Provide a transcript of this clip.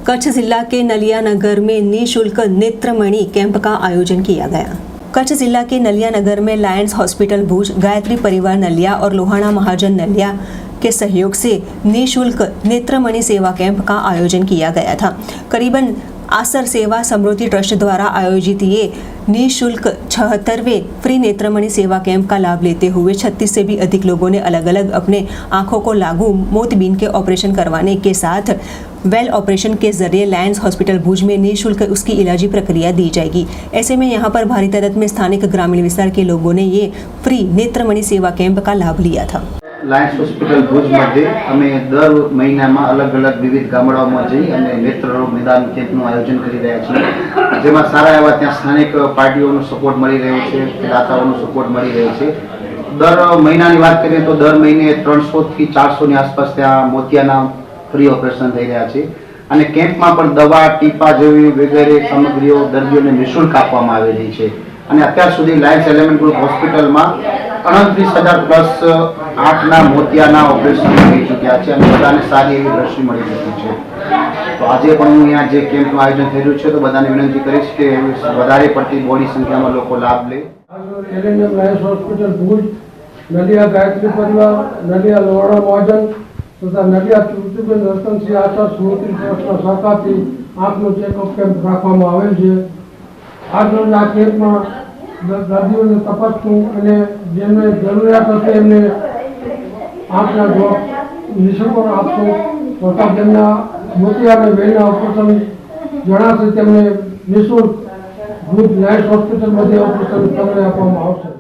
कच्छ जिला के नलिया नगर में निःशुल्क नेत्रमणि कैंप का आयोजन किया गया। कच्छ जिला के नलिया नगर में लायंस हॉस्पिटल भुज, गायत्री परिवार नलिया और लोहाना महाजन नलिया के सहयोग से निःशुल्क नेत्रमणि सेवा कैंप का आयोजन किया गया था। करीबन आसर सेवा समृद्धि ट्रस्ट द्वारा आयोजित ये निःशुल्क 76वें फ्री नेत्रमणि सेवा कैंप का लाभ लेते हुए 36 से भी अधिक लोगों ने अलग अलग अपने आंखों को लागू मोतिबीन के ऑपरेशन करवाने के साथ वेल ऑपरेशन के जरिए लायंस हॉस्पिटल भुज में निःशुल्क उसकी इलाजी प्रक्रिया दी जाएगी। ऐसे में यहाँ पर भारी तादाद में स्थानिक ग्रामीण विस्तार के लोगों ने ये फ्री नेत्रमणि सेवा कैंप का लाभ लिया था। लायंस हॉस्पिटल भुज मध्य अमे दर महीना में अलग अलग विविध गामडाओं में जई अने नेत्ररोग निदान केम्पનું आयोजन કરી રહ્યા છીએ, જેમાં સારા એવા ત્યાં સ્થાનિક પાર્ટીઓનો સપોર્ટ મળી રહ્યો છે, દાતાઓનો સપોર્ટ મળી રહ્યો છે। દર મહિનાની વાત કરીએ તો દર મહિને 300 થી 400 ની આસપાસ ત્યાં મોતિયાના ફ્રી ઓપરેશન થઈ રહ્યા છે અને કેમ્પમાં પણ દવા, ટીપા જેવી વગેરે સામગ્રીઓ દર્દીઓને નિઃશુલ્ક આપવામાં આવેલી છે અને અત્યાર સુધી લાયન્સ એલિમેન્ટ ગ્રુપ હોસ્પિટલમાં 29,000 પ્લસ આંખના મોતિયાના ઓપરેશન થઈ ચૂક્યા છે અને બધાને સારી એવી દ્રષ્ટિ મળી ચૂકી છે। તો આજે પણ હું અહીંયા જે કેમ્પનું આયોજન થઈ રહ્યું છે તો બધાને વિનંતી કરીશ કે વધારે પડતી બોડી સંખ્યામાં લોકો લાભ લે। લાયન્સ હોસ્પિટલ ભુજ, નલિયા ગાયત્રી પરિવાર, નલિયા લોહાણા મહાજન તથા નલિયા તુલસીબેન રતનસિંહ આચાર સ્મૃતિ ટ્રસ્ટના સહકારથી આંખનું ચેકઅપ કેમ્પ રાખવામાં આવેલ છે। આજરોજ આ કેમ્પમાં દર્દીઓને તપાસવું અને જેમને જરૂરિયાત હશે એમને આંખના નિઃશુલ્ક આપશું તથા જેમના મોતિયા અને વેલના ઓપરેશન જણાશે તેમને નિઃશુલ્ક ભુજ લાયન્સ હોસ્પિટલ મધ્ય ઓપરેશન સમય આપવામાં આવશે।